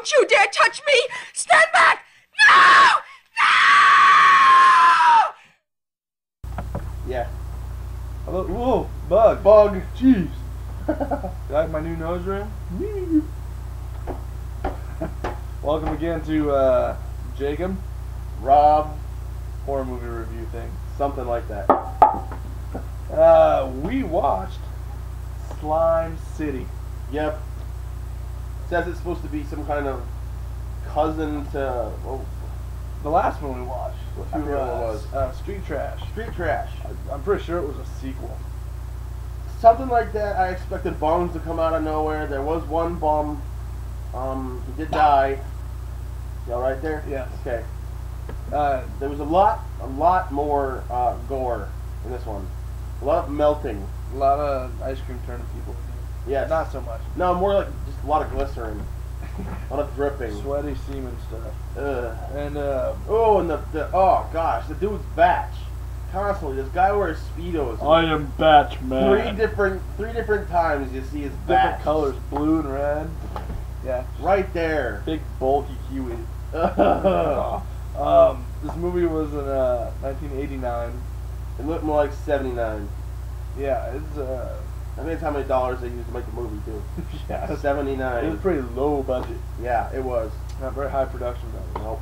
Don't you dare touch me! Stand back! No! No! Yeah. Hello? Whoa, bug. Bug. Jeez. Got my new nose ring? Welcome again to Jacob. Rob. Horror movie review thing. Something like that. We watched Slime City. Yep. Says it's supposed to be some kind of cousin to The last one we watched. I forget what it was. Street Trash. Street Trash. I'm pretty sure it was a sequel. Something like that. I expected bombs to come out of nowhere. There was one bomb. He did die. Y'all right there? Yes. Okay. There was a lot more gore in this one. A lot of melting. A lot of ice cream turning people. Yes. Not so much. No, more like just a lot of glycerin. A lot of dripping. Sweaty semen stuff. Ugh. And Oh, and the oh gosh, the dude's batch. Constantly, this guy wears speedos. I am Batman. Three different times you see his Different batch. colors, blue and red. Yeah. Right there. Big bulky Kiwi. This movie was in 1989. It looked more like 79. Yeah, it's I think that's how many dollars they used to make the movie too. yeah, it was 79. pretty low budget. Yeah, it was. Not very high production value.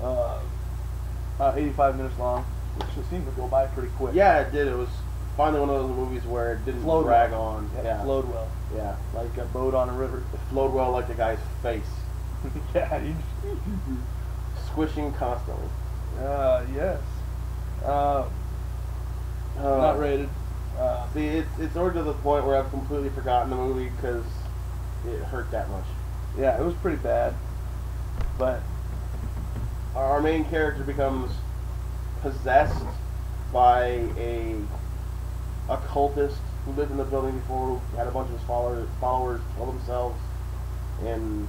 Nope. 85 minutes long, which seemed to go by pretty quick. Yeah, it did. It was finally one of those movies where it didn't Flowed drag well. on. Yeah, it flowed well. Yeah. Like a boat on a river. It flowed well like the guy's face. Yeah. Squishing constantly. Yes. Not rated. See, it's already to the point where I've completely forgotten the movie because it hurt that much. Yeah, it was pretty bad. But Our main character becomes possessed by a occultist who lived in the building before, who had a bunch of his followers kill themselves, and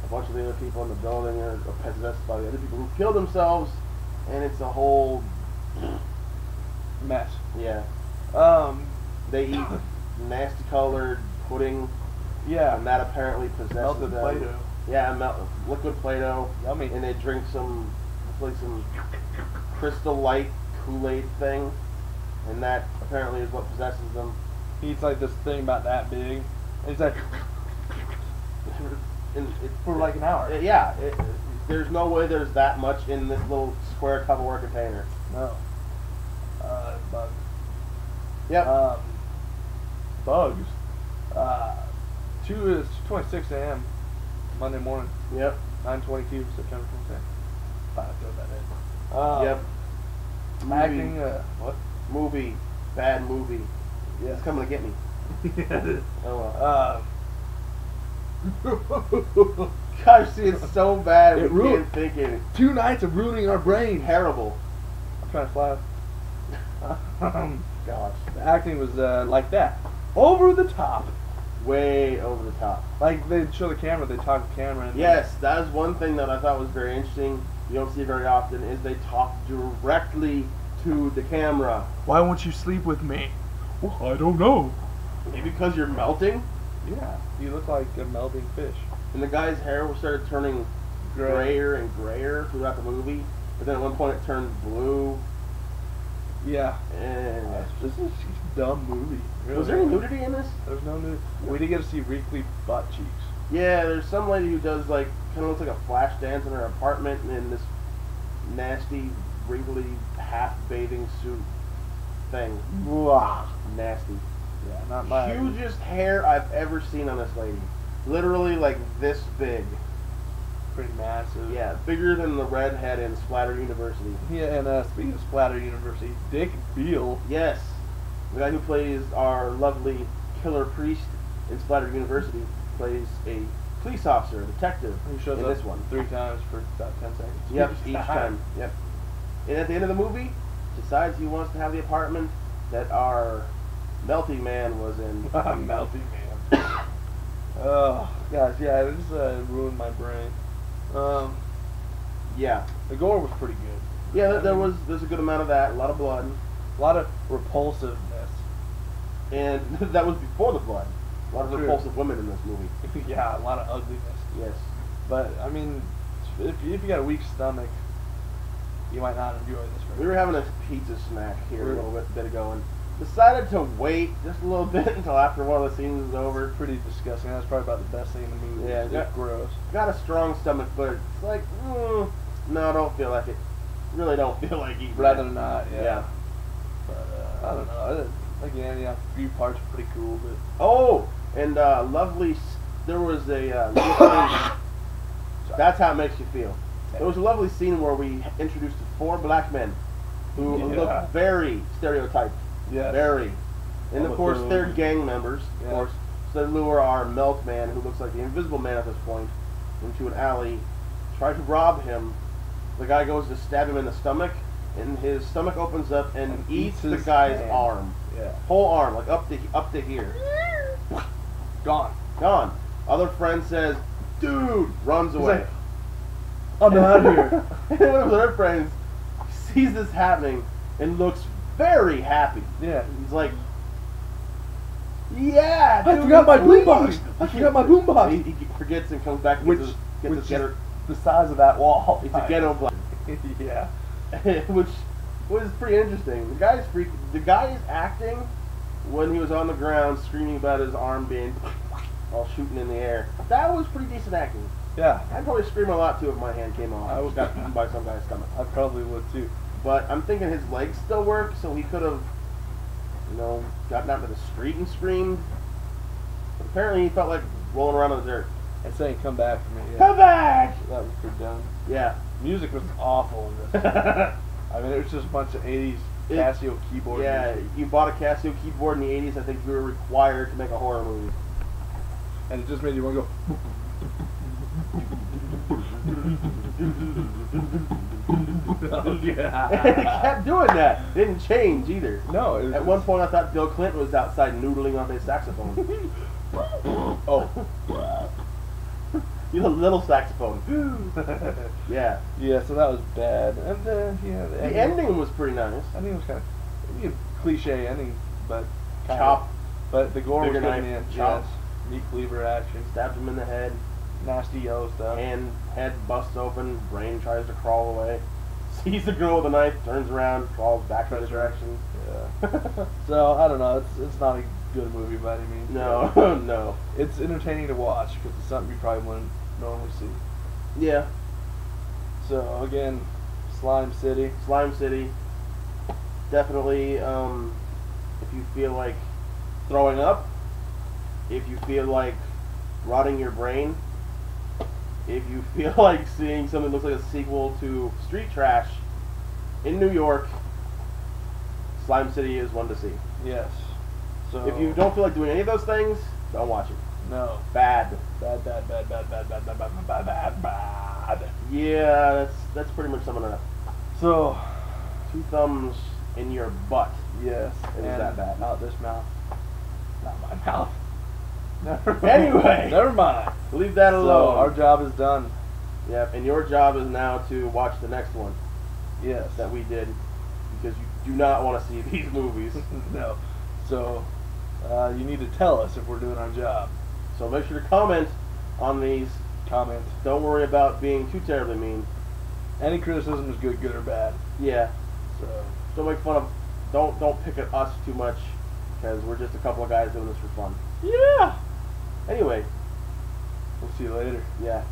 a bunch of the other people in the building are possessed by the other people who killed themselves, and it's a whole mess. yeah. They eat nasty colored pudding, Yeah. and that apparently possesses Melted them. Play-Doh. Yeah, liquid Play-Doh. Yummy. And they drink some Crystal Light Kool-Aid thing, and that apparently is what possesses them. He eats like this thing about that big. And he's like, for like an hour. There's no way there's that much in this little square Tupperware container. No. Bugs. Yep. Bugs. 2:26 a.m. Monday morning. Yep. 9/22 September 26th. Thought I'd throw that in. Yep. Acting. What? Movie. Bad movie. Yeah. It's coming to get me. Yeah. Oh well. Gosh, see, it's so bad. It We ruined- can't think it. 2 nights of ruining our brains. Terrible. I'm trying to fly. Gosh. The acting was like that. Over the top. Way over the top. Like they'd show the camera, they'd talk to the camera. And Yes, that is one thing that I thought was very interesting. You don't see very often is they talk directly to the camera. Why won't you sleep with me? Well, I don't know. Maybe because you're melting, Yeah, you look like a melting fish. and the guy's hair started turning grayer and grayer throughout the movie. But then at one point it turned blue. Yeah. And This is a dumb movie. Really. was there any nudity in this? There's no nudity. We did get to see wrinkly butt cheeks. Yeah, there's some lady who does like kind of looks like a flash dance in her apartment in this nasty, wrinkly, half bathing suit thing. Wow. Nasty. Yeah, not my. Hugest hair I've ever seen on this lady. Literally like this big. Pretty massive. Yeah, bigger than the redhead in Splatter University. Yeah, and speaking of Splatter University, Dick Beale. Yes, the guy who plays our lovely killer priest in Splatter University plays a police officer, a detective Who shows in up this one. 3 times for about 10 seconds. Yep, each time. Yep. And at the end of the movie, decides he wants to have the apartment that our melty man was in. Melty man. Oh, gosh, yeah, it just ruined my brain. Yeah. The gore was pretty good. Yeah, there's a good amount of that, a lot of blood. A lot of repulsiveness. And that was before the blood. A lot of True. repulsive women in this movie. Yeah, a lot of ugliness. Yes. But I mean, if you got a weak stomach, you might not enjoy this. We were having a pizza snack here a little bit ago and decided to wait just a little bit until after one of the scenes was over. Pretty disgusting. That's probably about the best thing in the movie. Yeah, It's gross. Got a strong stomach, but it's like, no, don't feel like it. Really don't feel like eating. Rather it. not. Yeah. Yeah. But I don't know. Again, yeah, a few parts are pretty cool, but Oh, and there was a little thing. That's how it makes you feel. There was a lovely scene where we introduced 4 black men who Yeah. look very stereotyped. Yes. Very. And of course, Homophobe. they're gang members, of Yeah. course. So they lure our milkman, who looks like the Invisible Man at this point, into an alley, try to rob him. The guy goes to stab him in the stomach, and his stomach opens up and eats the his guy's hand. arm. Yeah. Whole arm, like up to here. Gone. Gone. Other friend says, dude, runs He's away. like, I'm out of here. And one of his other friends sees this happening and looks very happy. Yeah. He's like, yeah, I dude, forgot my please." boombox. I forgot my boombox. He forgets and comes back and Which, gets his ghetto, the size of that wall. it's a ghetto black. Yeah. Which was pretty interesting. The guy is acting when he was on the ground screaming about his arm being all shooting in the air. That was pretty decent acting. Yeah. I'd probably scream a lot too if my hand came off. I would- got eaten by some guy's stomach. I probably would too. But I'm thinking his legs still work, so he could have, gotten out to the street and screamed. But apparently he felt like rolling around in the dirt. And saying, "Come back for me." Yeah. Come back! That was pretty dumb. Yeah. Music was awful in this. I mean, it was just a bunch of '80s Casio keyboard. Yeah, music. you bought a Casio keyboard in the 80s. I think you were required to make a horror movie. And it just made you want to go. And it kept doing that. Didn't change either. No. It was At one point, I thought Bill Clinton was outside noodling on his saxophone. Oh. You little saxophone. Yeah. Yeah. So that was bad. And yeah, The ending was pretty nice. I think it was kind of cliche ending, but kind Chop. Of, but the gore was Bigger good knife, in the end. chop. Yes. Meat cleaver action. Stabbed him in the head. Nasty yellow stuff. And head busts open. Brain tries to crawl away. Sees the girl with a knife. Turns around. Crawls back in the direction. Yeah. So I don't know. It's not a good movie by any means. No. No. It's entertaining to watch because it's something you probably wouldn't normally see. Yeah. So again, Slime City. Slime City. Definitely, if you feel like throwing up, if you feel like rotting your brain, if you feel like seeing something that looks like a sequel to Street Trash in New York, Slime City is one to see. Yes. So If you don't feel like doing any of those things, don't watch it. no. Bad. Bad. Yeah, that's pretty much summing it up. So 2 thumbs in your butt. yes, It was and that bad. Not this mouth. Not my mouth. Never Anyway. Never mind. Leave that So alone. our job is done. Yep, and your job is now to watch the next one Yes. that we did, because you do not want to see these movies. No. So you need to tell us if we're doing our job. So make sure to comment on these. Comment. Don't worry about being too terribly mean. Any criticism is good or bad. Yeah, So don't make fun of. Don't pick at us too much, because we're just a couple of guys doing this for fun. yeah. Anyway, We'll see you later. yeah.